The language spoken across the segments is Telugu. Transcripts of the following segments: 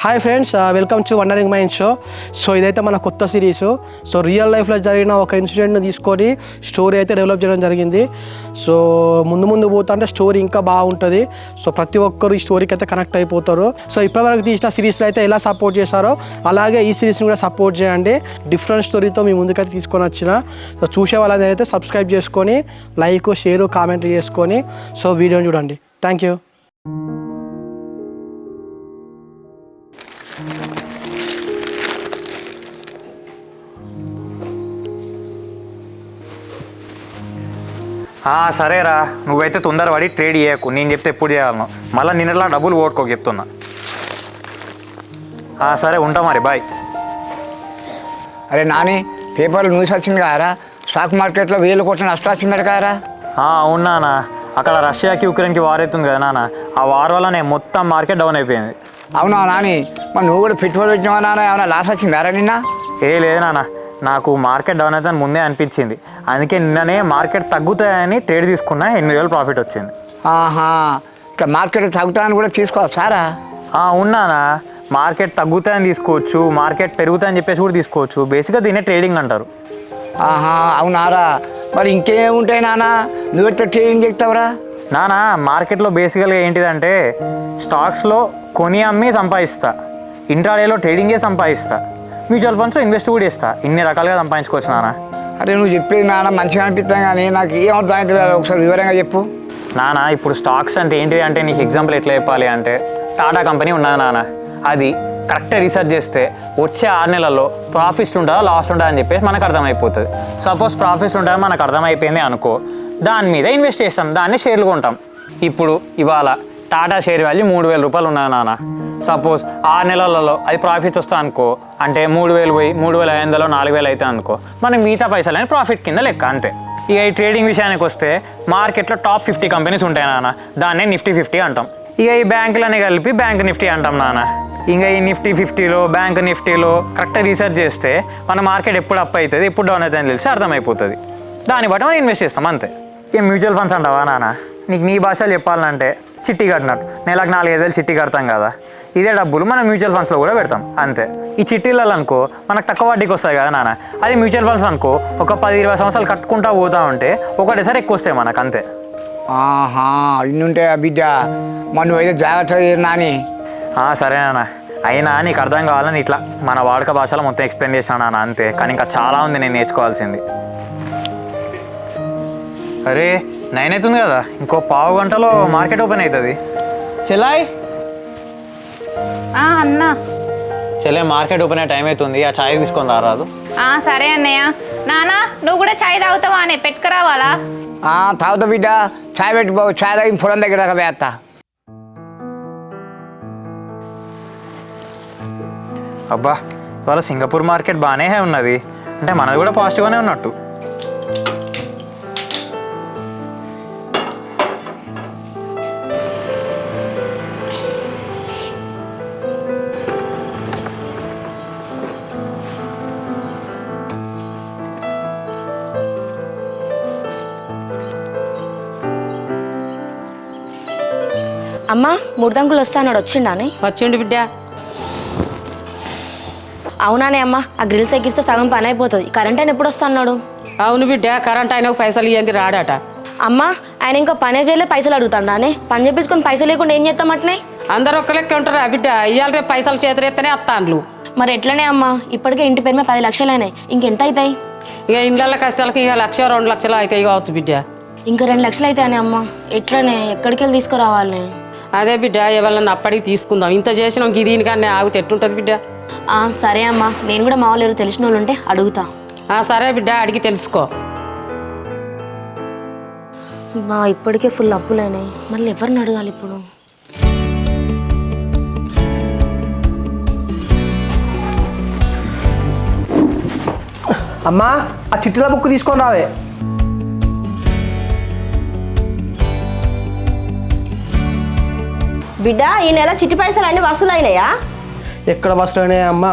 Hi friends, welcome to wondering mind show. So ఇదైతే మన కొత్త సిరీసు. సో రియల్ లైఫ్లో జరిగిన ఒక ఇన్సిడెంట్ని తీసుకొని స్టోరీ అయితే డెవలప్ చేయడం జరిగింది. సో ముందు పోతుంటే స్టోరీ ఇంకా బాగుంటుంది. సో ప్రతి ఒక్కరు ఈ స్టోరీకి అయితే కనెక్ట్ అయిపోతారు. సో ఇప్పటివరకు తీసిన సిరీస్లో అయితే ఎలా సపోర్ట్ చేశారో అలాగే ఈ సిరీస్ని కూడా సపోర్ట్ చేయండి. డిఫరెంట్ స్టోరీతో మీ ముందుకైతే తీసుకొని వచ్చిన. సో చూసే వాళ్ళని అయితే సబ్స్క్రైబ్ చేసుకొని లైక్, షేర్, కామెంట్ చేసుకొని సో వీడియోని చూడండి. Thank you. సరేరా, నువ్వైతే తొందరపడి ట్రేడ్ చేయకు. నేను చెప్తే ఎప్పుడు చేయాలను, మళ్ళీ నిన్నలా డబ్బులు ఓడుకోక చెప్తున్నా. సరే ఉంటా మరి, బాయ్. అరే నాని, పేపర్లు న్యూస్ వచ్చింది కారా, స్టాక్ మార్కెట్లో 1000 కోట్ల నష్టం వచ్చిందట కారా? అవునా, అక్కడ రష్యాకి యుక్రెయిన్కి వార్ అవుతుంది కదా నాన్న, ఆ వార్ వల్లనే మొత్తం మార్కెట్ డౌన్ అయిపోయింది. అవునా నాని, మరి నువ్వు కూడా పెట్టుబడి పెట్టినావా నాన్న? ఏమైనా లాస్ వచ్చిందారా నిన్న? లేదు నాన్న, నాకు మార్కెట్ డౌన్ అవుతుందని ముందే అనిపించింది. అందుకే నిన్ననే మార్కెట్ తగ్గుతాయని ట్రేడ్ తీసుకున్నా, 8,000 ప్రాఫిట్ వచ్చింది. ఇట్లా మార్కెట్ తగ్గుతాయని కూడా తీసుకోవచ్చారా? ఉన్నానా, మార్కెట్ తగ్గుతాయని తీసుకోవచ్చు, మార్కెట్ పెరుగుతాయని చెప్పేసి కూడా తీసుకోవచ్చు. బేసిక్గా దీన్నే ట్రేడింగ్ అంటారు. అవునారా, మరి ఇంకేముంటాయి నాన్న, నువ్వు ఎట్లా ట్రేడింగ్ చేస్తావురా? నానా, మార్కెట్లో బేసికల్గా ఏంటిదంటే స్టాక్స్లో కొని అమ్మి సంపాదిస్తా, ఇంట్రాడేలో ట్రేడింగే సంపాదిస్తా, మ్యూచువల్ ఫండ్స్లో ఇన్వెస్ట్ కూడా చేస్తా. ఇన్ని రకాలుగా సంపాదించుకోవచ్చు నాన్న. అరే నువ్వు చెప్పేది నాన్న మంచిగా అనిపిస్తాం, కానీ నాకు ఏమవుతుంది అవుతుంది కదా, ఒకసారి వివరంగా చెప్పు నాన్న. ఇప్పుడు స్టాక్స్ అంటే ఏంటిది అంటే నీకు ఎగ్జాంపుల్ ఎట్లా చెప్పాలి అంటే, టాటా కంపెనీ ఉన్నది నాన్న, అది కరెక్ట్గా రీసెర్చ్ చేస్తే వచ్చే 6 నెలల్లో ప్రాఫిట్స్ ఉంటుందా లాస్ ఉంటుందా అని చెప్పేసి మనకు అర్థమైపోతుంది. సపోజ్ ప్రాఫిట్స్ ఉంటుందా మనకు అర్థమైపోయింది అనుకో, దాని మీద ఇన్వెస్ట్ చేస్తాం, దాన్ని షేర్లు కొంటాం. ఇప్పుడు ఇవాళ టాటా షేర్ వాల్యూ 3,000 రూపాయలు ఉన్నది నాన్న. సపోజ్ 6 నెలలలో అది ప్రాఫిట్స్ వస్తా అనుకో, అంటే 3,000 పోయి 3,500 4,000 అయితే అనుకో, మనకి మిగతా పైసలని ప్రాఫిట్ కింద లెక్క, అంతే. ఇక ఈ ట్రేడింగ్ విషయానికి వస్తే మార్కెట్లో టాప్ 50 కంపెనీస్ ఉంటాయి నాన్న, దాన్నే నిఫ్టీ 50 అంటాం. ఇక ఈ బ్యాంకులన్నీ కలిపి బ్యాంక్ నిఫ్టీ అంటాం నాన్న. ఇంకా ఈ నిఫ్టీ 50లో బ్యాంక్ నిఫ్టీలో కరెక్ట్గా రీసెర్చ్ చేస్తే మన మార్కెట్ ఎప్పుడు అప్ అవుతుంది ఎప్పుడు డౌన్ అవుతుంది అని తెలిసి అర్థమైపోతుంది. దాన్ని బట్టి మనం ఇన్వెస్ట్ చేస్తాం, అంతే. ఇక మ్యూచువల్ ఫండ్స్ అంటావా నాన్న, నీకు నీ భాషలు చెప్పాలంటే చిట్టి కట్టినట్టు, నెలకు 4,000 చిట్టి కడతాం కదా, ఇదే డబ్బులు మనం మ్యూచువల్ ఫండ్స్లో కూడా పెడతాం, అంతే. ఈ చిట్టీలలో అనుకో మనకు తక్కువ వడ్డీకి వస్తాయి కదా నాన్న, అది మ్యూచువల్ ఫండ్స్ అనుకో ఒక 10-20 సంవత్సరాలు కట్టుకుంటా పోతా ఉంటే ఒకటేసారి ఎక్కువ వస్తాయి మనకు, అంతే. ఇన్నుంటాయా బిడ్డ, మరి నువ్వైతే జాగ్రత్త నాని. సరే నాన్న, అయినా నీకు అర్థం కావాలని ఇట్లా మన వాడుక భాషలో మొత్తం ఎక్స్ప్లెయిన్ చేసినా నాన్న, అంతే. కానీ ఇంకా చాలా ఉంది నేను నేర్చుకోవాల్సింది. అరే 9 అవుతుంది కదా, ఇంకో పావు గంటలో మార్కెట్ ఓపెన్ అవుతుంది. చెల్లాయ్ అన్నా, చెల్లె మార్కెట్ ఓపెన్ అయ్యే టైం అవుతుంది, ఆ చాయ్ తీసుకొని రారాదు. సరే అన్నయ్య. నానా, నువ్వు కూడా చాయ్ తాగుతావా అనే పెట్టుకురావాలా? తాగుతా బిడ్డ, చాయ్ పెట్టుకో, చాయ్ తాగి పొలం దగ్గర దాకా వేస్తా. అబ్బా, ఇవాళ సింగపూర్ మార్కెట్ బాగానే ఉన్నది, అంటే మనది కూడా పాజిటివ్గానే ఉన్నట్టు. అమ్మా, మూర్దంకులు వస్తాడు, వచ్చిండాని? వచ్చిండు బిడ్డ. అవునానే అమ్మ, ఆ గ్రిల్స్ ఎక్కిస్తే సగం పని అయిపోతుంది. కరెంట్ ఆయన ఎప్పుడు వస్తా అన్నాడు? అవును బిడ్డ, కరెంట్ ఆయనకు పైసలు ఇవ్వండి రాడట. అమ్మా, ఆయన ఇంకా పనే చేయలే, పైసలు అడుగుతాడానే? పని చేపించుకొని పైసలు లేకుండా ఏం చేస్తామటనే? అందరు ఒక్క లెక్క ఉంటారా బిడ్డ, ఇవాళ రేపు పైసలు చేతులెత్తనే వస్తాండ్లు. మరి ఎట్లనే అమ్మా, ఇప్పటికే ఇంటి పేరు మీద 10 లక్షలు అయినాయి, ఇంకెంత అవుతాయి? ఇక ఇండ్ల కష్టాలకి ఇక 1-2 లక్షలు అవుతాయి కావచ్చు బిడ్డ. ఇంకా 2 లక్షలు అవుతాయని అమ్మ, ఎట్లనే ఎక్కడికి వెళ్ళి తీసుకురావాలి? అదే బిడ్డ, ఎవరన్నా అప్పటికి తీసుకుందాం, ఇంత చేసినాం దీనికన్నా ఆగితే ఎట్టుంటుంది బిడ్డ? సరే అమ్మా, నేను కూడా మా వాళ్ళు ఎవరు తెలిసిన వాళ్ళు ఉంటే అడుగుతా. సరే బిడ్డ, అడిగి తెలుసుకో. ఇప్పటికే ఫుల్ అప్పులైనాయి, మళ్ళీ ఎవరిని అడగాలి ఇప్పుడు? అమ్మా, ఆ చిట్టీల బుక్ తీసుకొని రావే. బిడ్డ, ఈ నెల చిట్టి పైసలు అన్ని వసూలైనాయా? ఎక్కడ వసూలైనాయి అమ్మ?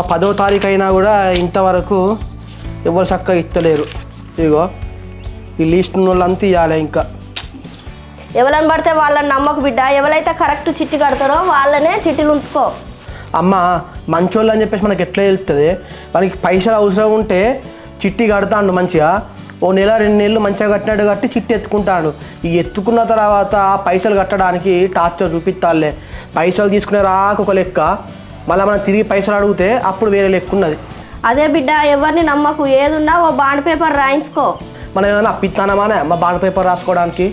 10వ తారీఖు అయినా కూడా ఇంతవరకు ఎవరు చక్కగా ఇస్తలేరు. ఇదిగో ఈ లీస్ట్ వాళ్ళంతా ఇవ్వాలి. ఇంకా ఎవరైనా పడితే వాళ్ళని నమ్మకు బిడ్డ. ఎవరైతే కరెక్ట్ చిట్టి కడతారో వాళ్ళనే చిట్టీలు ఉంచుకో. అమ్మ మంచోళ్ళు అని చెప్పేసి మనకి ఎట్లా వెళ్తుంది? మనకి పైసలు అవసరం ఉంటే చిట్టి కడతాడు మంచిగా, ఓ నెల 2 నెలలు మంచిగా కట్టినట్టు కట్టి చిట్టి ఎత్తుకుంటాడు. ఈ ఎత్తుకున్న తర్వాత పైసలు కట్టడానికి టార్చర్ చూపిస్తాలే. పైసలు తీసుకునే రాక ఒక లెక్క, మళ్ళీ మనం తిరిగి పైసలు అడిగితే అప్పుడు వేరే లెక్క ఉన్నది. అదే బిడ్డ, ఎవరిని నమ్మకు. ఏదున్నా ఓ బాండ్ పేపర్ రాయించుకో. మనం ఏమైనా అప్పిస్తానమానే అమ్మ బాండ్ పేపర్ రాసుకోవడానికి?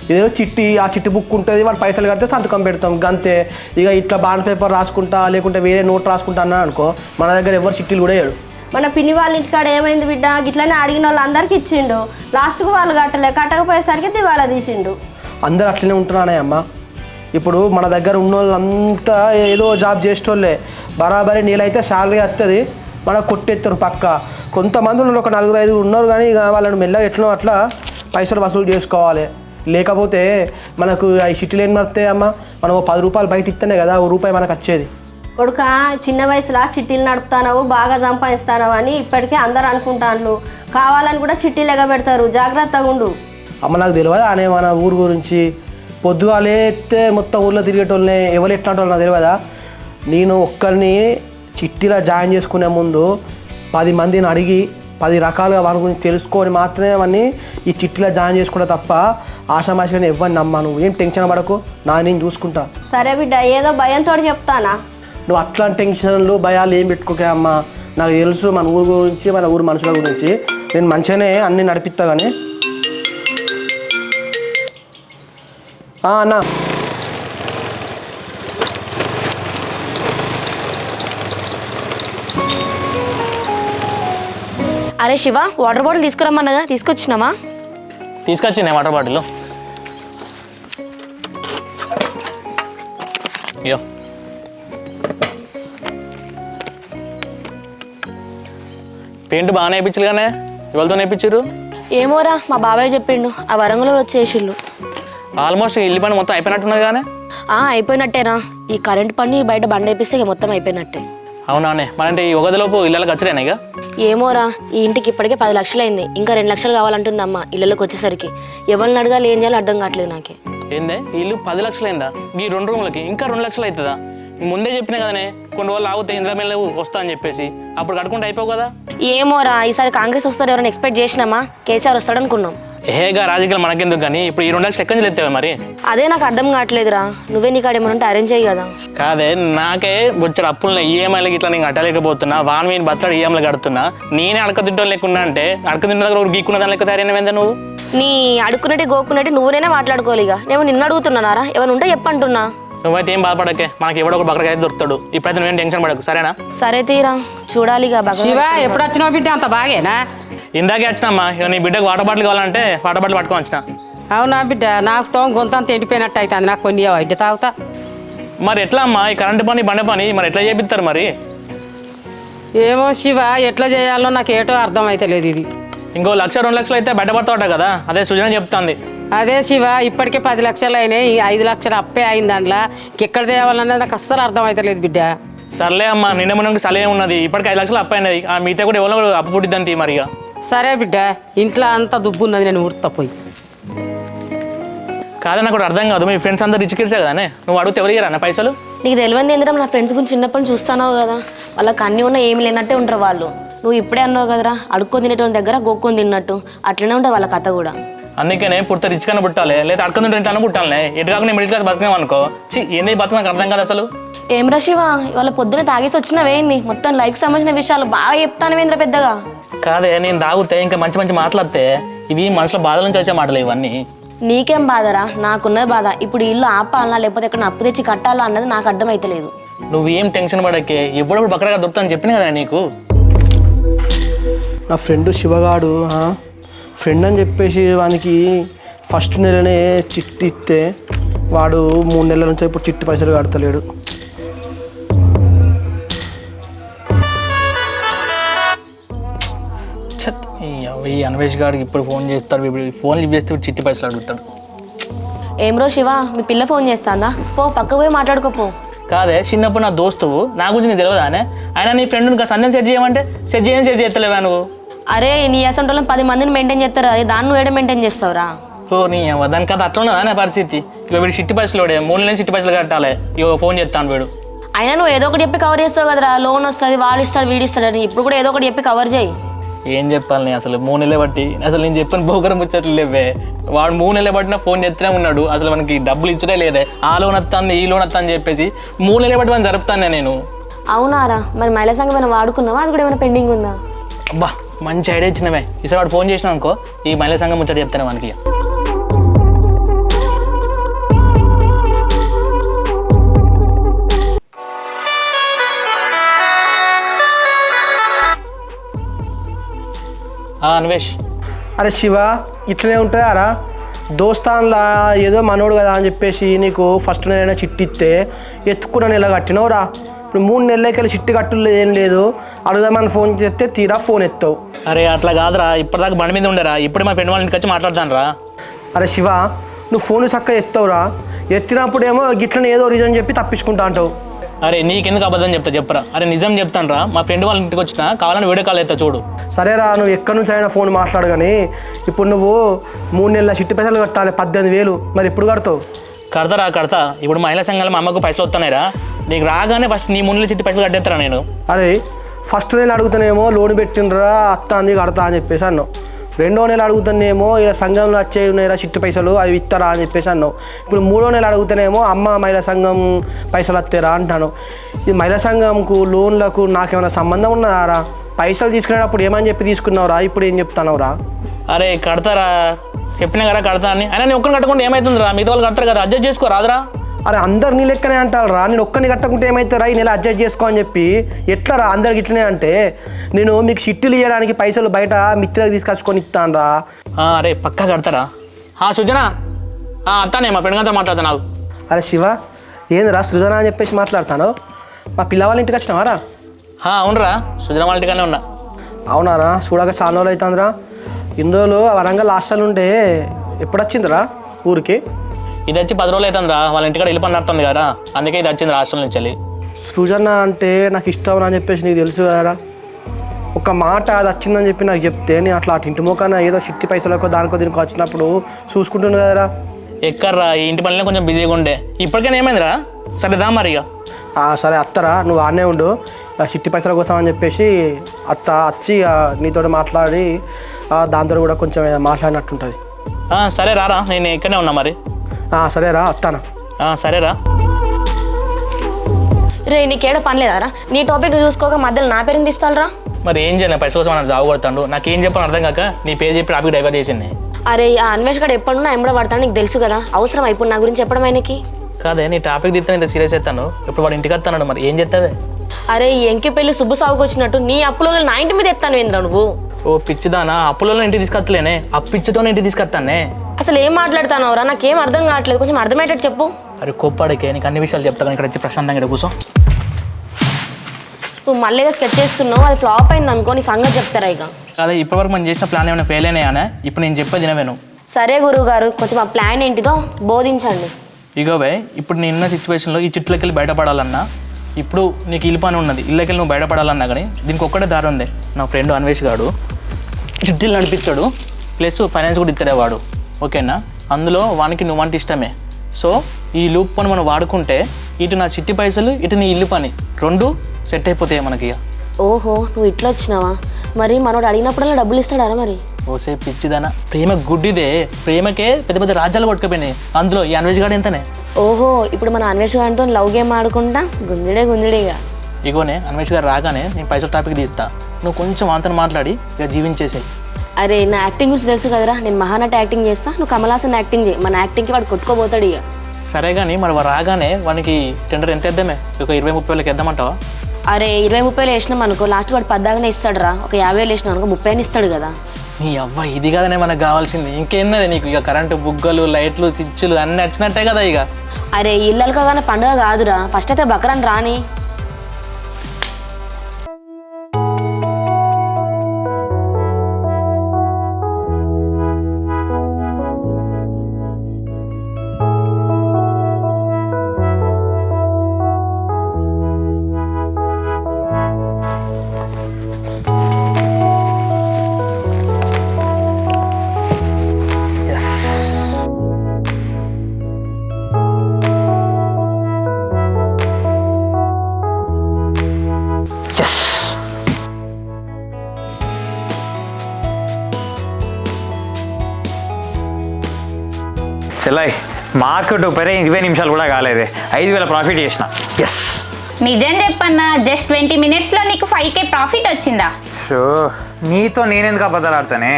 ఇదేదో చిట్టి, ఆ చిట్టి బుక్ ఉంటుంది, వాడు పైసలు కడితే సంతకం పెడతాం గంతే. ఇక ఇట్లా బాండ్ పేపర్ రాసుకుంటా లేకుంటే వేరే నోట్ రాసుకుంటా అన్నా అనుకో, మన దగ్గర ఎవరు చిట్టీలు కూడా వేయడు. మన పిన్ని వాళ్ళ ఇంటికాడ ఏమైంది బిడ్డ, గిట్లనే అడిగిన వాళ్ళందరికీ ఇచ్చిండు. లాస్ట్కు వాళ్ళు కట్టకపోయేసరికి దివాలా తీసిండు. అందరు అట్లనే ఉంటున్నానే అమ్మ. ఇప్పుడు మన దగ్గర ఉన్న వాళ్ళంతా ఏదో జాబ్ చేసేటోళ్ళే. బరాబరి నెలైతే శాలరీ వస్తుంది, మనకు కొట్టేస్తారు పక్క. కొంతమంది ఉన్నారు, ఒక 4-5 ఉన్నారు, కానీ ఇక వాళ్ళని మెల్లగా ఎట్లనో అట్లా పైసలు వసూలు చేసుకోవాలి. లేకపోతే మనకు ఈ చిట్టీలు ఏం నడితే అమ్మ, మనం 10 రూపాయలు బయట ఇస్తేనే కదా ₹1 మనకు వచ్చేది. కొడుక, చిన్న వయసులో చిట్టీలు నడుపుతానవు, బాగా సంపాదిస్తానవు అని ఇప్పటికే అందరు అనుకుంటాను. కావాలని కూడా చిట్టీలు ఎగబెడతారు, జాగ్రత్తగా ఉండు. అమ్మ నాకు తెలియదా అనే మన ఊరు గురించి? పొద్దుగాలే ఎత్తే మొత్తం ఊళ్ళో తిరిగేటోళ్ళని ఎవరు ఎట్లాంటి వాళ్ళు నాకు తెలియదా? నేను ఒక్కరిని చిట్టీలో జాయిన్ చేసుకునే ముందు 10 మందిని అడిగి 10 రకాలుగా వారి గురించి తెలుసుకొని మాత్రమే అవన్నీ ఈ చిట్టీలో జాయిన్ చేసుకుంటా తప్ప ఆషామాషిగా ఎవరిని నమ్మా. నువ్వు ఏం టెన్షన్ పడకు, నేను చూసుకుంటా. సరే బిడ్డ, ఏదో భయంతో చెప్తానా. నువ్వు అట్లాంటి టెన్షన్లు భయాలు ఏం పెట్టుకోకే అమ్మ. నాకు తెలుసు మన ఊరు గురించి, మన ఊరు మనుషుల గురించి. నేను మంచిగానే అన్నీ నడిపిస్తా. కానీ అన్న అరే శివ, వాటర్ బాటిల్ తీసుకురమ్మన్నగా, తీసుకొచ్చినామా? తీసుకొచ్చింది వాటర్ బాటిల్. అయ్యో పెయింట్ బాగానే వేయించారు కానీ ఎవరితో వేయించారు? ఏమోరా, మా బాబాయ్ చెప్పిండు, ఆ వరంగల్లో వచ్చేసిళ్ళు. ఆల్మోస్ట్ ఇల్లు పని మొత్తం అయిపోయినట్టున్నది కానీ. అయిపోయినట్టేరా. ఈ కరెంట్ పని బయట బండ వేపిస్తే ఇక మొత్తం అయిపోయినట్టే. అవునానే, మరంటే ఈ ఉగదిలోపు ఇళ్ళకి వచ్చలేనా ఇక? ఏమోరా, ఈ ఇంటికి ఇప్పటికే 10 లక్షలు అయింది, ఇంకా 2 లక్షలు కావాలంటుంది అమ్మ ఇళ్ళకి వచ్చేసరికి. ఎవరిని అడగాలి, ఏం చేయాలో అర్థం కావట్లేదు నాకే. ఏందే ఇల్లు 10 లక్షలు అయిందా? ఈ 2 రూములకి ఇంకా 2 లక్షలు అవుతుందా? ముందే చెప్పినా కదనే, కొన్ని రోజులు ఆగితే ఇంద్రమేళ వస్తా అని చెప్పేసి అప్పుడు కట్టుకుంటే అయిపోవు కదా. ఏమోరా, ఈసారి కాంగ్రెస్ వస్తారు ఎవరైనా ఎక్స్పెక్ట్ చేసినామా? కేసీఆర్ వస్తాడు అనుకున్నాం. ఏగా రాజకీయాలు మనకెందుకు కానీ ఇప్పుడు ఈ 2 లక్షలు ఎక్కడి నుంచి ఎత్తావే మరి? అదే నాకు అర్థం కావట్లేదురా. నువ్వే నీకాడ ఏమన్నా అరేంజ్ చేయి కదా. కాదే, నాకే వచ్చాడు అప్పులు ఈఎంఐలకి ఇట్లా నేను కట్టలేకపోతున్నా, వాన్ వీని బతలాడు ఈఎంఐలు కడుతున్నా. నేనే అడకతింటో లేకున్నా అంటే అడకతింట దగ్గర ఒకటి గీక్కున్న దాని లెక్క తయారైనవేందా నువ్వు? నీ అడుక్కున్నట్టు గోక్కున్నట్టు నువ్వునైనా మాట్లాడుకోవాలి. ఇక నేను నిన్ను అడుగుతున్నానారా? ఏమైనా ఉంటే చెప్పంటున్నా. నువ్వైతే ఏం బాధపడకే, మనకి ఎవడో ఒక బకరగా అయితే దొరుకుతాడు. ఇప్పుడైతే నువ్వేం టెన్షన్ పడకు, సరేనా? సరే తీరా, చూడాలిగా. శివ, ఎప్పుడు వచ్చినావు బిడ్డ? అంత బాగేనా? ఇందాకే వచ్చినమ్మా. ఇక నీ బిడ్డకు వాటర్ బాటిల్ కావాలంటే వాటర్ బాటిల్ పట్టుకొని వచ్చిన. అవునా బిడ్డ, నాకు గొంతంత ఎండిపోయినట్టు అవుతుంది, నాకు కొన్ని ఇడ్డ తాగుతా. మరి ఎట్లా అమ్మా, ఈ కరెంటు పని బండ పని మరి ఎట్లా చేపిస్తారు మరి? ఏమో శివ, ఎట్లా చేయాలో నాకు ఏటో అర్థం అయితే లేదు. ఇది ఇంకో 1-2 లక్షలు అయితే బయటపడతావుట కదా, అదే సుజన చెప్తాంది. అదే శివ, ఇప్పటికే 10 లక్షలు అయినాయి, 5 లక్షలు అప్పే అయింది. దాంట్లో ఎక్కడ తేవాలన్నది నాకు అస్సలు అర్థం అయితే లేదు బిడ్డ. సర్లే అమ్మా, నిన్న మొన్నకి సలహే ఉన్నది, ఇప్పటికి 5 లక్షలు అప్పైనది. ఆ మిగతా కూడా ఎవరో అప్పు పుట్టిద్దంతి మరి. ఇక సరే బిడ్డ, ఇంట్లో అంతా దుబ్బు ఉన్నది, నేను ఊరుతా పోయి. కాదే, నాకు అర్థం కాదు, మీ ఫ్రెండ్స్ అందరూ రిచ్ కిడ్సే కదానే, నువ్వు అడిగితే ఎవరు ఇయ్యరా పైసలు? నీకు తెలియదు ఏంద్రా, నా ఫ్రెండ్స్ గురించి చిన్నప్పటి నుంచి చూస్తున్నావు కదా, వాళ్ళకి అన్నీ ఉన్నా ఏమి లేనట్టే ఉంటారు వాళ్ళు. నువ్వు ఇప్పుడే అన్నావు కదరా, అడుక్కొని తినేటువంటి దగ్గర గోక్కొని తిన్నట్టు, అట్లనే ఉంటుంది వాళ్ళ కథ కూడా. అందుకనే పుట్ట రిచ్ కన్నా పుట్టాలి, లేదా అడుకొని తింటాను పుట్టాలే. ఎటు కాకుండా మిడిల్ క్లాస్ బతికాం అనుకో, ఏంది బతుకు నాకు అర్థం కాదు అసలు. ఏం శివ, వాళ్ళ పొద్దున తాగేసి వచ్చినవేంది? మొత్తం లైఫ్ సంబంధించిన విషయాలు బాగా చెప్తానవేంద్ర పెద్దగా. కాదే, నేను తాగితే ఇంకా మంచి మంచి మాట్లాడితే ఇవి మనసులో బాధల నుంచి వచ్చే మాటలు ఇవన్నీ. నీకేం బాధరా? నాకున్నది బాధ. ఇప్పుడు ఇల్లు ఆపాలనా లేకపోతే ఎక్కడ అప్పు తెచ్చి కట్టాలా అన్నది నాకు అర్థమైతలేదు. నువ్వేం టెన్షన్ పడకే, ఎప్పుడప్పుడు బక్కడగా దొరుకుతానని చెప్పిన కదా నీకు. నా ఫ్రెండ్ శివగాడు ఫ్రెండ్ అని చెప్పేసి వానికి ఫస్ట్ నెలనే చిట్టి ఇస్తే వాడు 3 నెలల నుంచి ఇప్పుడు చిట్టి పైసలు కడతలేడు. ఈ అన్వేష్ గారికి ఇప్పుడు ఫోన్ చేస్తాడు, ఫోన్ లిఫ్ట్ చేస్తే చిట్టి పైసలు అడుగుతాడు. ఏమ్రో శివ, మీ పిల్ల ఫోన్ చేస్తాందా? పో పక్క పోయి మాట్లాడుకోపో. కాదే, చిన్నప్పుడు నా దోస్తువు, నా గురించి నీకు తెలియదానే? ఆయన నీ ఫ్రెండ్ సందేహం సెట్ చేయమంటే సెట్ చేస్తలేవా నువ్వు? అరే, నీ అసంటోళ్ళని 10 మందిని మెయింటైన్ చేస్తారు, అదే దాన్ని నువ్వు ఏడ మెయింటైన్ చేస్తావురా? ఓ నీ అవ్వ దానికి అది అట్లా ఉన్నదా నా పరిస్థితి. ఇక వీడు చిట్టి పైసలు 3 నెలలు చిట్టి పైసలు కట్టాలి. ఇక ఫోన్ చేస్తాను వీడు. అయినా నువ్వు ఏదో ఒకటి చెప్పి కవర్ చేస్తావు కదరా, లోన్ వస్తుంది వాడు ఇస్తాడు వీడు ఇస్తాడని. ఇప్పుడు కూడా ఏదో ఒకటి చెప్పి కవర్ చేయి. ఏం చెప్పాలి నేను అసలు 3 నెలలే బట్టి అసలు నేను చెప్పిన బోకరం ముచ్చట్లు లేవే. వాడు 3 నెలలే బట్టిన ఫోన్ చేస్తూనే ఉన్నాడు. అసలు మనకి డబ్బులు ఇచ్చడే లేదే. ఆ లోన్ వస్తుంది ఈ లోన్ వస్తా అని చెప్పేసి 3 నెలలే బట్టి మనం జరుపుతాను నేను. అవునారా? మరి మహిళా సంఘం ఏమైనా వాడుకున్నావా? అది కూడా ఏమైనా పెండింగ్ ఉందా? అబ్బా మంచి ఐడియా ఇచ్చినవే. ఈసారి వాడు ఫోన్ చేసినా అనుకో ఈ మహిళా సంఘం ముచ్చట చెప్తాను మనకి. అన్వేష్. అరే శివ, ఇట్లనే ఉంటుందారా? దోస్తాన్లా ఏదో మనోడు కదా అని చెప్పేసి నీకు ఫస్ట్ నెలైనా చిట్టి ఇస్తే ఎత్తుకున్న నెల కట్టినవురా. ఇప్పుడు 3 నెలలకెళ్ళి చిట్టి కట్టులేదు ఏం లేదు. అడుగుదామని ఫోన్ చేస్తే తీరా ఫోన్ ఎత్తావు. అరే అట్లా కాదురా, ఇప్పటిదాకా బండి మీద ఉండరా, ఇప్పుడు మా ఫ్రెండ్ వాళ్ళ ఇంటికి వచ్చి మాట్లాడతాను రా. అరే శివ, నువ్వు ఫోన్ చక్కగా ఎత్తావురా. ఎత్తినప్పుడేమో గిట్లని ఏదో రీజన్ చెప్పి తప్పించుకుంటా అంటావు. అరే నీకెందుకు అబద్ధం చెప్తా చెప్పరా? అరే నిజం చెప్తాను రా, మా ఫ్రెండ్ వాళ్ళ ఇంటికి వచ్చినా కావాలని వీడియో కాల్ ఎత్తా చూడు. సరేరా, నువ్వు ఎక్కడి నుంచి అయినా ఫోన్ మాట్లాడు. కానీ ఇప్పుడు నువ్వు 3 నెలల చిట్టి పైసలు కట్టాలి 18,000. మరి ఎప్పుడు కడతావు? కడతా. ఇప్పుడు మహిళా సంఘాలు మా అమ్మకు పైసలు వస్తున్నాయిరా. నీకు రాగానే ఫస్ట్ నీ 3 నెలల చిట్టి పైసలు కట్టేస్తారా నేను. అరే ఫస్ట్ నెల అడుగుతానేమో లోన్ పెట్టినరా అత్త అంది కడతా అని చెప్పేసి అన్నావు. 2వ నెల అడుగుతానేమో ఇలా సంఘంలో వచ్చే ఉన్నాయిరా చిట్టి పైసలు అవి ఇస్తారా అని చెప్పేసి అన్నావు. ఇప్పుడు 3వ నెల అడుగుతానేమో అమ్మ మహిళా సంఘం పైసలు వస్తారా అంటాను. ఈ మహిళా సంఘంకు లోన్లకు నాకేమైనా సంబంధం ఉన్నదారా? పైసలు తీసుకునేటప్పుడు ఏమని చెప్పి తీసుకున్నావురా? ఇప్పుడు ఏం చెప్తున్నావురా? అరే కడతారా, చెప్పినా కదా కడతా అని. అయినా నేను ఒక్కరిని కట్టకుండా ఏమవుతుందిరా? మిగతా వాళ్ళు కడతారు కదా, అడ్జస్ట్ చేసుకో రాదురా. అరే అందరు నీ లెక్కనే అంటారా? నేను ఒక్కరిని కట్టకుంటే ఏమవుతారా? ఈ నెల అడ్జస్ట్ చేసుకో అని చెప్పి ఎట్లా రా? అందరికి ఇట్లనే అంటే నేను మీకు చిట్టీలు ఇవ్వడానికి పైసలు బయట మిత్రులకు తీసుకొచ్చుకొని ఇస్తాను రా. అరే పక్కా కడతారా? సుజనా అత్తానే మా ఫ్రెండ్ గారితో మాట్లాడతా నాకు. అరే శివ, ఏందిరా సృజన అని చెప్పేసి మాట్లాడతాను? మా పిల్లవాళ్ళ ఇంటికి వచ్చినావారా? అవునరా, సుజన వాళ్ళ ఇంటికానే ఉన్నా. అవునారా? చూడక చాలా రోజులు అవుతుందిరా. ఇన్ని రోజులు వరంగల్ హాస్టల్ ఉంటే ఎప్పుడు వచ్చిందిరా ఊరికి? ఇది వచ్చి 10 రోజులు అవుతుందిరా. వాళ్ళ ఇంటికాడ వెళ్ళి పని నడుతుంది కదా, అందుకే ఇది వచ్చింది హాస్టల్ నుంచి వెళ్ళి. సృజన అంటే నాకు ఇష్టం అని చెప్పేసి నీకు తెలుసు కదరా. ఒక మాట అది వచ్చిందని చెప్పి నాకు చెప్తే నేను అట్లా ఇంటి మోకాన ఏదో చిట్టి పైసలకో దానికో దీనికో వచ్చినప్పుడు చూసుకుంటుంది కదరా. ఎక్కర్రా, ఈ ఇంటి పనిలో కొంచెం బిజీగా ఉండే. ఇప్పటికైనా ఏమైందిరా? సరేదా మరి ఇక. సరే అత్తరా, నువ్వు ఆనే ఉండు. చిట్టి పైసల కోసం అని చెప్పేసి అత్త వచ్చి నీతో మాట్లాడి దాంతో కూడా కొంచెం మాట్లాడినట్టుంటుంది. సరే రారా, నేను ఇక్కడనే ఉన్నా మరి. సరేరా అత్తానా. సరేరా. రే నీకేడో పని లేదారా? నీ టాపిక్ చూసుకోక మధ్యలో నా పేరుని తీస్తారా? మరి ఏం చేయాలి? పైసల కోసం నాకు జాబ్ కొడతాడు. నాకేం చెప్పని అర్థం కాక నీ పేరు చెప్పి టాపిక్ డైవర్ట్ చేసింది. అరే ఆ అన్వేష్ గడు ఎప్పుడు నా ఎంబడ పడతాను నీకు తెలుసు కదా. అవసరం ఇప్పుడు నా గురించి చెప్పడం ఆయనకి? కాదే, నీ టాపిక్ తీస్తే ఇంత సీరియస్ అవుతాను. ఇప్పుడు వాడు ఇంటికి వస్తాడు, మరి ఏం చేస్తావే? అరే ఈ ఎంకి పెళ్లి సుబ్బు సాగుకు వచ్చినట్టు నీ అప్పులో నా ఇంటి మీద ఎత్తాను ఏంద్రా నువ్వు? ఓ పిచ్చిదానా, అప్పులలో ఇంటికి తీసుకొస్తలేనే, అప్పిచ్చితో ఇంటికి తీసుకొస్తానే. అసలు ఏం మాట్లాడతానవరా? నాకేం అర్థం కావట్లేదు, కొంచెం అర్థమయ్యేటట్టు చెప్పు. అరే కోప్పాడికే నీకు అన్ని విషయాలు చెప్తాను. ఇక్కడ వచ్చి ప్రశాంతంగా ఇక్కడ కూర్చో. నువ్వు మళ్ళీ ఏదో స్కెచ్ చేస్తున్నావు, అది ఫ్లాప్ అయింది అనుకో, నీ సంగతి చెప్తారా ఇక. అదే ఇప్పటివరకు మనం చేసిన ప్లాన్ ఏమైనా ఫెయిల్ అయినాయానే? ఇప్పుడు నేను చెప్పేది వినవేను. సరే గురువు గారు, కొంచెం ఆ ప్లాన్ ఏంటిదో బోధించండి. ఇగోవే, ఇప్పుడు నేను ఉన్న సిచ్యువేషన్లో ఈ చిట్లకి వెళ్ళి బయటపడాలన్నా, ఇప్పుడు నీకు ఇల్లు పని ఉన్నది, ఇళ్ళకి నువ్వు బయటపడాలన్నా కానీ దీనికి ఒక్కటే దారి ఉంది. నా ఫ్రెండ్ అన్వేష్ గాడు చిట్టీలు నడిపిస్తాడు, ప్లస్ ఫైనాన్స్ కూడా ఇస్తాడే వాడు. ఓకేనా? అందులో వానికి నువ్వంటే ఇష్టమే. సో ఈ లూప్ పని మనం వాడుకుంటే ఇటు నా చిట్టి పైసలు, ఇటు నీ ఇల్లు పని 2 సెట్ అయిపోతాయి మనకి. ఓహో, నువ్వు ఇట్లా వచ్చినావా? మరి మనోడు అడిగినప్పుడల్లా డబ్బులు ఇస్తాడారా మరి? ఓసే పిచ్చిదానా, ప్రేమ గుడ్డిదే. ప్రేమకే పెద్ద పెద్ద రాజ్యాలు కొట్టుకుపోయినాయి, అందులో ఈ అన్వేష్ గాడు ఎంతనే. ఓహో, ఇప్పుడు మన అన్వేష్ గారితో లవ్ గేమ్ ఆడుకుంటా గుంజిడేగా. ఇగోనే అన్వేష్ గారు రాగానే నేను పైసల టాపిక్ తీస్తా, నువ్వు కొంచెం అంతను మాట్లాడి ఇక జీవించేసాయి. అరే నా యాక్టింగ్ గురించి తెలుసు కదరా, నేను మహానటి యాక్టింగ్ చేస్తా, నువ్వు కమల్ హాసన్ యాక్టింగ్ చేయి. మన యాక్టింగ్కి వాడు కొట్టుకోబోతాడు ఇక. సరే కానీ మరి వాడు రాగానే వానికి టెండర్ ఎంత ఇద్దామే? ఒక 20-30 వేలకి ఇద్దామంటావా? అరే 20-30 వేసినాం అనుకో, లాస్ట్ వాడు 10 దాకానే ఇస్తాడు రా. ఒక 50 వేసినాం అనుకో 30 ఇస్తాడు కదా. నీ అవ్వ, ఇది కదనే మనకు కావాల్సింది. ఇంకేందే నీకు? ఇక కరెంటు బుగ్గలు, లైట్లు, స్విచ్లు అన్నీ వచ్చినట్టే కదా ఇక. అరే ఇళ్ళకి కానీ పండుగ కాదురా, ఫస్ట్ అయితే బక్రాన్ రాని. చెల్లాయి మార్కెట్ పెరే 20 నిమిషాలు కూడా కాలేదే 5,000 ప్రాఫిట్ చేసిన. ఎస్. నిజం చెప్పన్నా, జస్ట్ 20 మినిట్స్లో నీకు 5K ప్రాఫిట్ వచ్చిందా? షో నీతో నేనెందుకు అబద్ధాలు ఆడతానే.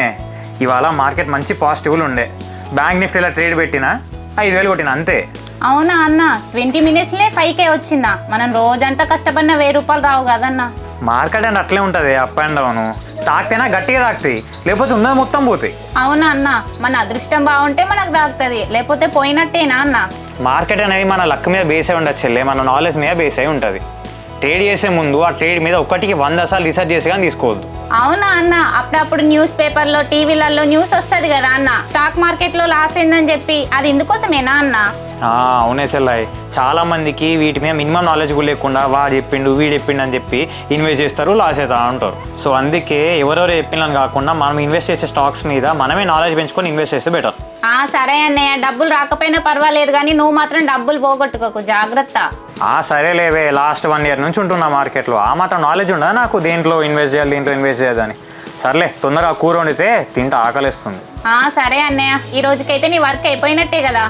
ఇవాళ మార్కెట్ మంచి పాజిటివ్లు ఉండే. బ్యాంక్ నిఫ్టీలో ట్రేడ్ పెట్టినా 5,000 కొట్టిన అంతే. అవునా అన్న, 20 మినిట్స్లే 5K వచ్చిందా? మనం రోజంతా కష్టపడిన 1,000 రూపాయలు రావు కదన్నా. మార్కెట్ అంటే అట్లే ఉంటుంది, అప్ అండ్ డౌన్. తాకితేనా గట్టిగా తాకుతాయి, లేకపోతే ఉన్నది మొత్తం పోతాయి. అవునా అన్న, మన అదృష్టం బాగుంటే మనకు తాకుతుంది, లేకపోతే పోయినట్టేనా అన్న? మార్కెట్ అనేది మన లక్ మీద బేస్ అయి ఉండదు చెల్లె, మన నాలెడ్జ్ మీద బేస్ అయి ఉంటుంది. ట్రేడ్ చేసే ముందు ఆ ట్రేడ్ మీద ఒకటికి 100 సార్లు రీసెర్చ్ చేసి కానీ తీసుకోవద్దు. అవునా అన్న, అప్పుడప్పుడు న్యూస్ పేపర్లో టీవీలలో న్యూస్ వస్తుంది కదా అన్న, స్టాక్ మార్కెట్లో లాస్ అయిందని చెప్పి, అది ఇందుకోసమేనా అన్న? అవునే చెల్లాయి, చాలా మందికి వీటి మీద మినిమం నాలెడ్జ్ కూడా లేకుండా వాడు చెప్పిండు వీడు చెప్పిండు అని చెప్పి ఇన్వెస్ట్ చేస్తారు, లాస్ అవుతా ఉంటారు. సో అందుకే ఎవరెవరు చెప్పిందని కాకుండా మనం ఇన్వెస్ట్ చేసే స్టాక్స్ మీద మనమే నాలెడ్జ్ పెంచుకొని ఇన్వెస్ట్ చేస్తే బెటర్. సరే అన్నయ్య, డబ్బులు రాకపోయినా పర్వాలేదు కానీ నువ్వు మాత్రం డబ్బులు పోగొట్టుకోకు, జాగ్రత్త. సరేలేవే, లాస్ట్ 1 year నుంచి ఉంటున్నా మార్కెట్లో, ఆ మాత్రం నాలెడ్జ్ ఉండదా నాకు దేంట్లో ఇన్వెస్ట్ చేయాలి దీంట్లో ఇన్వెస్ట్ చేయాలని. సర్లే తొందరగా కూర వండితే తింటే ఆకలిస్తుంది. సరే అన్నయ్య, ఈ రోజుకైతే నీ వర్క్ అయిపోయినట్టే కదా?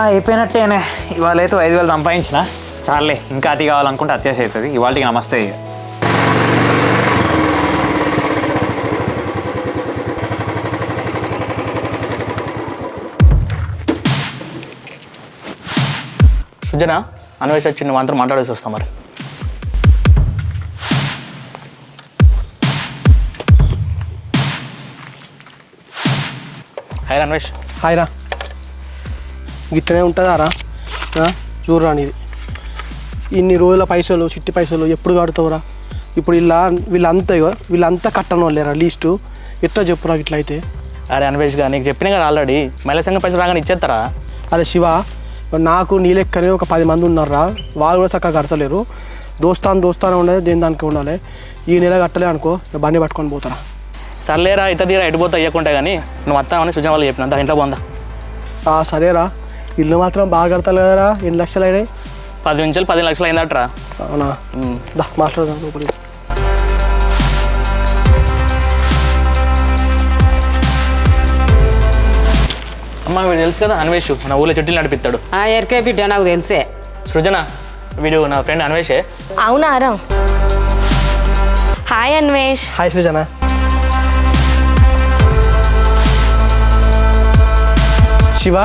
అయిపోయినట్టేనే, ఇవాళ అయితే 5,000 సంపాదించిన. చాలే, ఇంకా అతి కావాలనుకుంటే అత్యాశ అవుతుంది. ఇవాళకి నమస్తే. సుజన అన్వేష్ వచ్చింది, మాత్రం మాట్లాడేసి వస్తాం మరి. హాయ్ అన్వేష్. హాయ్ రా. గిట్టనే ఉంటుందా రా? చూడరా నీది ఇన్ని రోజుల పైసలు చిట్టి పైసలు ఎప్పుడు కడతావురా? ఇప్పుడు వీళ్ళంతా కట్టను వాళ్ళేరా లీస్టు. ఎట్లా చెప్పురా ఇట్లా అయితే? అరే అన్వేష్గా నీకు చెప్పినా కదా ఆల్రెడీ, మళ్ళీ సంఘ పైసలు రాగానే ఇచ్చేస్తారా? అరే శివ, నాకు నీ లెక్కనే ఒక 10 మంది ఉన్నారా, వాళ్ళు కూడా చక్కగా కడతలేరు. దోస్తానే ఉండేది, దేని దానికి ఉండాలి. ఈ నెల కట్టలే అనుకో, బండి పట్టుకొని పోతారా. సర్లేరా, ఇత తీరా ఎడిపోతా అయ్యకుంటే కానీ నువ్వు వస్తామని సుజన వాళ్ళు చెప్పినంత ఇంట్లో పోందా. సరేరా, ఇల్లు మాత్రం బాగా కడతారు కదరా. ఎన్ని లక్షలు అయినాయి? 10 నుంచి 15 లక్షలు అయిందట్రా. అవునా? మాట్లాడదాం లోపలికి. అమ్మ వీడు తెలుసు కదా అన్వేష్, మన ఊళ్ళో చెట్టులు నడిపిస్తాడు. ఎరికే బిడ్డ, నాకు తెలిసే. సృజన వీడు నా ఫ్రెండ్ అన్వేషే. అవునా రా. హాయ్ అన్వేష్. హాయ్ సృజన. శివ,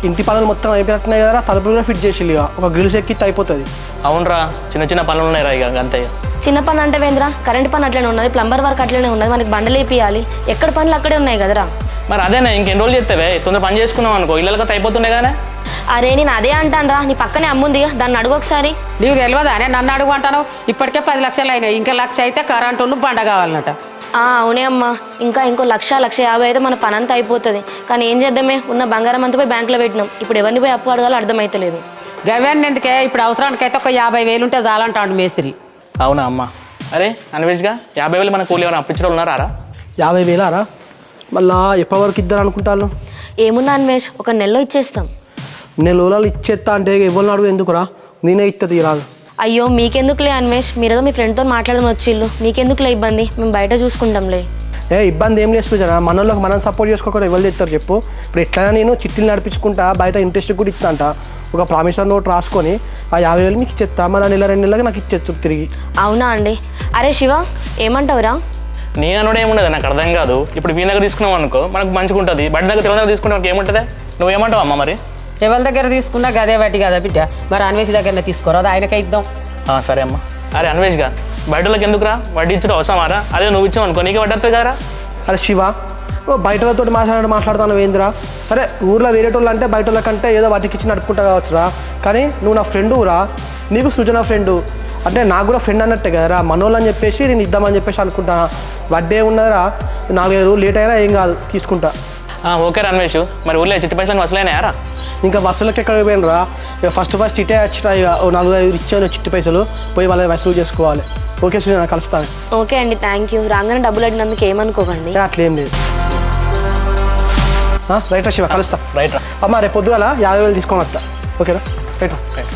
ఇంటి పనులు మొత్తం అయిపోతున్నాయి కదా, తలుపులు కూడా ఫిట్ చేసి ఒక గ్రిల్స్ ఎక్కితే అయిపోతుంది. అవునరా, చిన్న పనులు ఉన్నాయి రా, ఇక అంతే. చిన్న పని అంటే వేంద్రా, కరెంట్ పని అట్లనే ఉన్నది, ప్లంబర్ వర్క్ అట్లనే ఉన్నది, మనకి బండలు వేపియాలి, ఎక్కడ పనులు అక్కడే ఉన్నాయి కదరా. మరి అదేనా, ఇంకెన్ని రోజులు చేస్తావే, తొందర పని చేసుకున్నావు అనుకో, ఇళ్ళకి అయిపోతుండే కానీ. అరే నేను అదే అంటాను రా, నీ పక్కనే అమ్ముంది, దాన్ని అడుగు ఒకసారి. నీకు తెలియదా అనే నన్ను అడుగు అంటాను? ఇప్పటికే 10 లక్షలు అయినాయి, ఇంకా 1,00,000 అయితే కరెంటు బండ కావాలన్నట. అవునే అమ్మా, ఇంకో 1,00,000-1,50,000 అయితే మన పని అంతా అయిపోతుంది. కానీ ఏం చేద్దామే, ఉన్న బంగారం అంతా పోయి బ్యాంకులో పెట్టినాం, ఇప్పుడు ఎవరిని పోయి అప్పు అడగాలో అర్థమైతలేదు. గవ్యాన్ని ఎందుకే, ఇప్పుడు అవసరానికైతే ఒక 50,000 ఉంటే చాలంటాడు మేస్త్రి. అవునా అమ్మ. అరే అన్వేష్గా 50,000 మన కూలి ఏమైనా అప్పించడం ఉన్నారా? 50,000 రా? మళ్ళా ఎప్పటి వరకు ఇద్దరు అనుకుంటాను? ఏముందా అన్వేష్, ఒక నెలలో ఇచ్చేస్తాం. నెలలో ఇచ్చేస్తా అంటే ఎవరిని అడుగు ఎందుకురా, నేనే ఇస్తుంది రాదు. అయ్యో మీకెందుకులే అన్వేష్, మీరేదో మీ ఫ్రెండ్తో మాట్లాడదాం వచ్చిళ్ళు, మీకెందుకులే ఇబ్బంది, మేము బయట చూసుకుంటాంలే. ఇబ్బంది ఏం లేదు జరా, మనలోకి మనం సపోర్ట్ చేసుకోకుండా ఎవరు తెస్తారు చెప్పు. ఇప్పుడు ఎట్లయినా నేను చిట్టీలు నడిపించుకుంటా, బయట ఇంట్రెస్ట్ కూడా ఇస్తా అంట. ఒక ప్రామిసర్ నోట్ రాసుకొని ఆ 50,000 మీకు ఇచ్చేస్తా, మళ్ళీ నెల 2 నెలలకి నాకు ఇచ్చేచ్చు తిరిగి. అవునా అండి. అరే శివ, ఏమంటావురా? నేను అనడం ఏముండదు, నాకు అర్థం కాదు. ఇప్పుడు మీ దగ్గర తీసుకున్నాం అనుకో మనకు మంచిగా ఉంటుంది, బయట దగ్గర తిరుగు తీసుకుంటే మనకి ఏముంటుంది? నువ్వేమంటావు అమ్మ? మరి ఎవరి దగ్గర తీసుకున్నా గదే బట్టి కదా బిడ్డ, మరి అన్వేష్ దగ్గరనే తీసుకోరాదు, ఆయనకే ఇద్దాం. సరే అమ్మ. అరే అన్వేష్గా బయటలోకి ఎందుకురా, వడ్డీ ఇచ్చడం అవసరమారా? అదే నువ్వు ఇచ్చావు అనుకో, నీకే వడ్డీ వస్తుంది కదా. అరే శివ, బయటతో మాట్లాడుతాను ఏందిరా? సరే ఊర్లో వేరేటోళ్ళు అంటే బయటోళ్ళ కంటే ఏదో వాటికి ఇచ్చి నడుపుకుంటా కావచ్చురా, కానీ నువ్వు నా ఫ్రెండు రా, నీకు సృజన ఫ్రెండు అంటే నాకు కూడా ఫ్రెండ్ అన్నట్టే కదరా. మనోళ్ళు అని చెప్పేసి నేను ఇద్దామని చెప్పేసి అనుకుంటాను. వడ్డీ ఉన్నదిరా, 4-5 రోజులు లేట్ అయినా ఏం కాదు, తీసుకుంటా. ఓకే రమేష్, మరి ఊళ్ళో చిట్టి పైసలు వసూలైనాయారా? ఇంకా బస్సులకి ఎక్కడికి పోయినరా, ఇక ఫస్ట్ ఇటే వచ్చినా, ఇక 4-5 ఇచ్చాను చిట్టి పైసలు, పోయి వాళ్ళని వసూలు చేసుకోవాలి. ఓకే సృజన, కలుస్తాను. ఓకే అండి, థ్యాంక్ యూ. రాగానే డబ్బులు అడిగినందుకు ఏమనుకోకండి. అట్లేం లేదు. రైట్ రా శివ, కలుస్తా. రైట్ రా అమ్మ, రేపు పొద్దుగాల 50,000 తీసుకొని వస్తా. ఓకేనా? రైట్ రా. రైట్.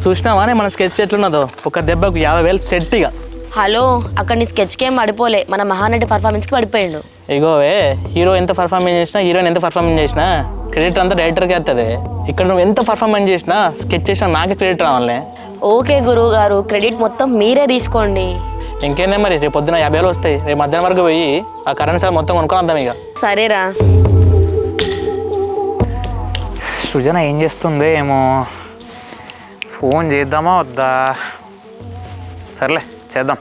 చూసినావా మన స్కెచ్ ఎట్లున్నదో ఒక దెబ్బకు 50,000 సెట్ ఇక. హలో, అక్కడ నీ స్కెచ్కి ఏం పడిపోలే, మన మహానటి పర్ఫార్మెన్స్కి పడిపోయిండు. ఇగోవే హీరో ఎంత పర్ఫార్మెన్స్ చేసినా హీరోయిన్ ఎంత పర్ఫార్మెన్స్ చేసినా క్రెడిట్ అంతా డైరెక్టర్కి వస్తుంది. ఇక్కడ నువ్వు ఎంత పర్ఫార్మెన్స్ చేసినా స్కెచ్ చేసినా నాకే క్రెడిట్ రావాలి. ఓకే గురువు గారు, క్రెడిట్ మొత్తం మీరే తీసుకోండి. ఇంకేందే మరి, రేపు పొద్దున 50,000 వస్తాయి. రేపు మధ్యాహ్నం వరకు పోయి ఆ కరెంట్ సార్ మొత్తం కొనుక్కొని వద్దాం ఇక. సరేరా. సృజన ఏం చేస్తుందో ఏమో, ఫోన్ చేద్దామా వద్దా? సర్లే చేద్దాం.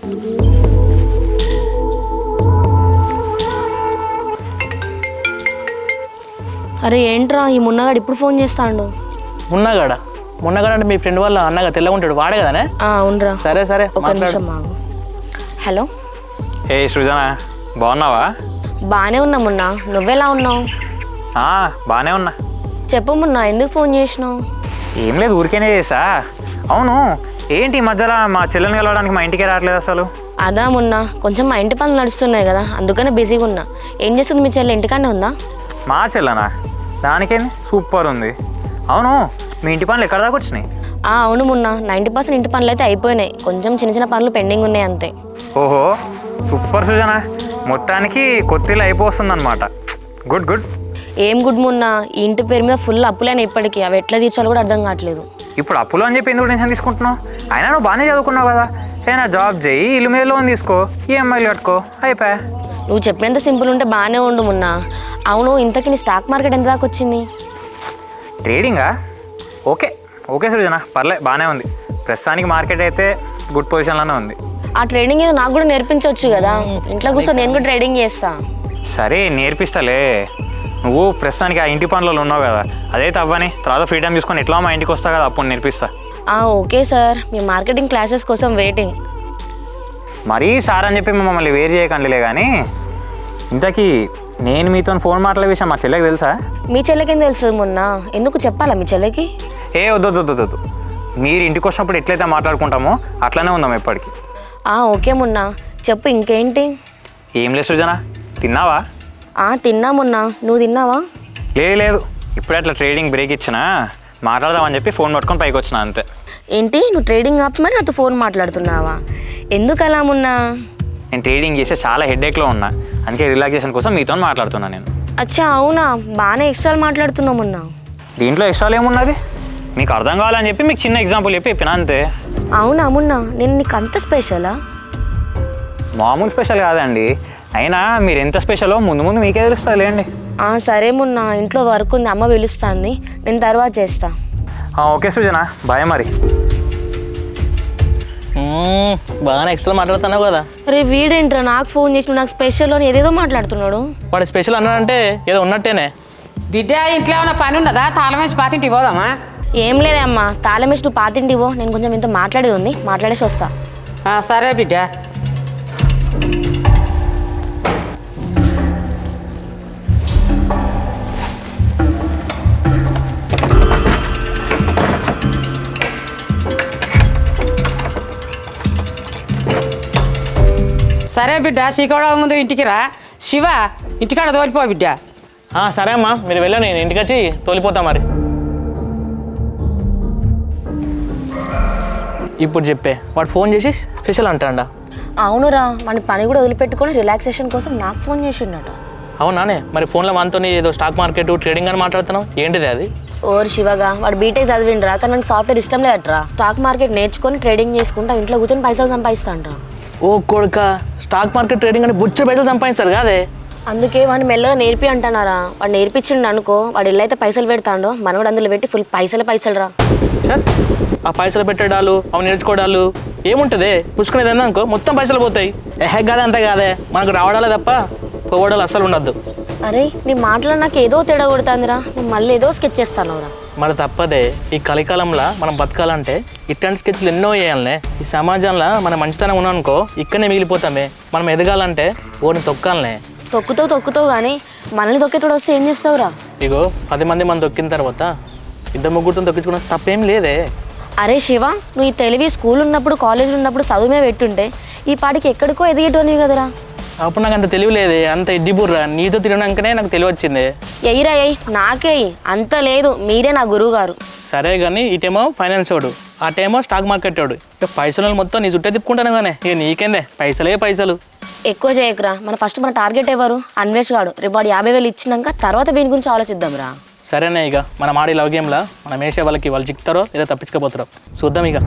అరే ఏంట్రా ఈ మున్నగాడు ఇప్పుడు ఫోన్ చేస్తాడు? మున్నగాడ అంటే మీ ఫ్రెండ్ వాళ్ళ అన్నగా తెల్లగా ఉంటాడు వాడే కదానే? అవునరా. సరే సరే ఒక నిమిషం ఆగు. హలో. ఏ సృజన, బాగున్నావా? బాగానే ఉన్నా మున్న, నువ్వెలా ఉన్నావు? బాగానే ఉన్నా. చెప్పు మున్న, ఎందుకు ఫోన్ చేసినావు? ఏం లేదు, ఊరికేనే చేసా. అవును, ఏంటి ఈ మధ్యలో మా చెల్లెని కలవడానికి మా ఇంటికే రావట్లేదు అసలు? అదా మున్న, కొంచెం మా ఇంటి పనులు నడుస్తున్నాయి కదా, అందుకనే బిజీగా ఉన్నా. ఏం చేస్తుంది మీ చెల్లె, ఇంటికానే ఉందా? మా చెల్లెనా? దానికేంది, సూపర్ ఉంది. అవును, మీ ఇంటి పనులు ఎక్కడ దాకా వచ్చినాయి? అవును మున్న, 90% ఇంటి పనులు అయితే అయిపోయినాయి, కొంచెం చిన్న చిన్న పనులు పెండింగ్ ఉన్నాయి అంతే. ఓహో, సూపర్ సృజన, మొత్తానికి కొత్తిల్లు అయిపోతుందన్నమాట. Good good. ఏం గుడ్ మున్న, ఈ ఇంటి పేరు మీద ఫుల్ అప్పులైనా ఇప్పటికీ, అవి ఎట్లా తీర్చాలో కూడా అర్థం కావట్లేదు. ఇప్పుడు అప్పులు అని చెప్పి ఎందుకు టెన్షన్ తీసుకుంటున్నావు? అయినా నువ్వు బాగానే చదువుకున్నావు కదా, అయినా జాబ్ చేయి, ఇల్లు మీద లోన్ తీసుకో, ఈఎంఐలు కట్టుకో, అయిపోయా. నువ్వు చెప్పినంత సింపుల్ ఉంటే బాగానే ఉండు మున్న. అవును, ఇంతకీ నీ స్టాక్ మార్కెట్ ఎంత దాకా వచ్చింది? ట్రేడింగా? ఓకే ఓకే సృజన, పర్లే, బాగానే ఉంది. ప్రస్తుతానికి మార్కెట్ అయితే గుడ్ పొజిషన్లోనే ఉంది. ఆ ట్రేడింగ్ ఏదో నాకు కూడా నేర్పించవచ్చు కదా, ఇంట్లో కూర్చొని నేను కూడా ట్రేడింగ్ చేస్తా. సరే నేర్పిస్తాలే, నువ్వు ప్రస్తుతానికి ఆ ఇంటి పనులలో ఉన్నావు కదా, అదైతే అవ్వని, తర్వాత ఫ్రీడమ్ తీసుకొని ఎట్లా మా ఇంటికి వస్తా కదా, అప్పుడు నేర్పిస్తా. ఓకే సార్, మీ మార్కెటింగ్ క్లాసెస్ కోసం వెయిటింగ్. మరీ సార్ అని చెప్పి మమ్మల్ని వేరు చేయకండిలే. కానీ ఇంతకీ నేను మీతో ఫోన్ మాట్లాడే విషయం మా చెల్లెకి తెలుసా? మీ చెల్లెకేం తెలుస్తుంది మొన్న, ఎందుకు చెప్పాలా మీ చెల్లెకి? వద్దు, మీరు ఇంటికి వచ్చినప్పుడు ఎట్లయితే మాట్లాడుకుంటామో అట్లనే ఉందాం ఎప్పటికీ. ఓకే మొన్న, చెప్పు ఇంకేంటి? ఏం లేదు సృజన, తిన్నావా? తిన్నా మొన్న, నువ్వు తిన్నావా? లేదు, ఇప్పుడే అట్లా ట్రేడింగ్ బ్రేక్ ఇచ్చినా మాట్లాడదామని చెప్పి ఫోన్ పట్టుకొని పైకి వచ్చిన అంతే. ఏంటి, నువ్వు ట్రేడింగ్ ఆపి మరి నాతో ఫోన్ మాట్లాడుతున్నావా? ఎందుకు అలా మొన్న? నేను ట్రేడింగ్ చేస్తే చాలా హెడేక్లో ఉన్నా, అందుకే రిలాక్సేషన్ కోసం మీతో మాట్లాడుతున్నా నేను. అచ్చా అవునా, బాగానే ఎక్స్ట్రాలు మాట్లాడుతున్నావు మొన్న. దీంట్లో ఎక్స్ట్రాలు ఏమున్నది? మీకు అర్థం కావాలని చెప్పి మీకు చిన్న ఎగ్జాంపుల్ చెప్పిన అంతే. అవునా మొన్న, నేను నీకు అంత స్పెషలా? మామూలు స్పెషల్ కాదండి, అయినా మీరు ఎంత స్పెషలో ముందు మీకే తెలుస్తుంది లేండి. సరే మొన్న, ఇంట్లో వర్క్ ఉంది, అమ్మ పిలుస్తుంది, నేను తర్వాత చేస్తా. ఓకే సృజన, బాయ్ మరి. బాగానే ఎక్స్ట్రా మాట్లాడుతున్నావు కదా. అరే వీడేంట్రా నాకు ఫోన్ చేసి నాకు స్పెషల్ అని ఏదేదో మాట్లాడుతున్నాడు. వాడు స్పెషల్ అన్నాడంటే ఏదో ఉన్నట్టేనే. బిడ్డ, ఇంట్లో ఏమైనా పని ఉన్నదా? తాళం వేసి పాతింటి పోదామా? ఏం లేదే అమ్మా, తాళం వేసి నువ్వు పాతింటివో, నేను కొంచెం ఇంత మాట్లాడేది ఉంది, మాట్లాడేసి వస్తా. సరే బిడ్డ. సరే బిడ్డ, సీకోడ ముందు ఇంటికి రా. శివ, ఇంటికాడ తోలిపో బిడ్డ. సరే అమ్మా, మీరు వెళ్ళండి, నేను ఇంటికి వచ్చి తోలిపోతా మరి. ఇప్పుడు చెప్పే, వాడు ఫోన్ చేసి స్పెషల్ అంటాడా? అవునురా, మన పని కూడా వదిలిపెట్టుకొని రిలాక్సేషన్ కోసం నాకు ఫోన్ చేసిండట. అవునానే, మరి ఫోన్లో మనతో ఏదో స్టాక్ మార్కెట్ ట్రేడింగ్ అని మాట్లాడుతున్నావు, ఏంటిది అది? ఓర్ శివగా, వాడు బీటెక్ చదివిండ్రా, కానీ నాకు సాఫ్ట్వేర్ ఇష్టం లేదట్రా. స్టాక్ మార్కెట్ నేర్చుకొని ట్రేడింగ్ చేసుకుంటా ఇంట్లో కూర్చొని పైసలు సంపాదిస్తాండ్రా. ఓ కొడుక, స్టాక్ మార్కెట్ ట్రేడింగ్ అని బుచ్చ పైసలు సంపాదిస్తారు కాదే. అందుకే వాడిని మెల్లగా నేర్పి అంటున్నారా. వాడు నేర్పించిండు అనుకో, వాడు ఇల్లు అయితే పైసలు పెడతాడో, మనవాడు అందులో పెట్టి ఫుల్ పైసలు రా. సార్, ఆ పైసలు పెట్టడాలు అవి నేర్చుకోవడాలు ఏముంటుంది? పుచ్చుకునేది అనుకో మొత్తం పైసలు పోతాయి. కాదే అంతే కాదే, మనకు రావడాలే తప్ప పోవడాలు అస్సలు ఉండద్దు. అరే నీ మాటలో నాకు ఏదో తేడా కొడుతుందిరా, నువ్వు మళ్ళీ ఏదో స్కెచ్ చేస్తానురా. మరి తప్పదే, ఈ కలికాలంలో మనం బతకాలంటే ఇట్లాంటి స్కెచ్లు ఎన్నో వేయాలనే. ఈ సమాజంలో మన మంచితనం ఉన్నానుకో ఇక్కడనే మిగిలిపోతామే. మనం ఎదగాలంటే ఓని తొక్కాలనే. తొక్కుతావు కానీ మనల్ని తొక్కేటోడు వస్తే ఏం చేస్తావురా? ఇగో 10 మంది మనం తొక్కిన తర్వాత 2-3 తొక్కించుకున్న తప్పేం లేదే. అరే శివ, నువ్వు ఈ తెలివి స్కూల్ ఉన్నప్పుడు కాలేజీలో ఉన్నప్పుడు చదువుమే పెట్టుంటే ఈ పాటికి ఎక్కడికో ఎదిగేటోని కదరా. అప్పుడు నాకు అంత తెలివి లేదే, అంత ఇడ్డి బుర్రా. నీతో తినడానికనే నాకు తెలివి వచ్చింది. ఎయ్యి నాకే అంత లేదు, మీరే నా గురువు గారు. సరే కానీ ఇటేమో ఫైనాన్స్ వాడు, ఆ టైమో స్టాక్ మార్కెట్ వాడు. ఇక పైసలు మొత్తం నీ చుట్టే తిప్పుకుంటాను కానీ ఇక నీకేందే పైసలే పైసలు. ఎక్కువ చేయకురా. ఫస్ట్ మన టార్గెట్ ఎవరు? అన్వేష్ గాడు. రేపు వాడు 50,000 ఇచ్చినాక తర్వాత దీని గురించి ఆలోచిద్దాం రా. సరేనే ఇక మనం ఆడి లవ్ గేమ్లా మనం వేసే వాళ్ళకి వాళ్ళు చిక్తారో లేదా తప్పించుకోపోతారో చూద్దాం ఇక.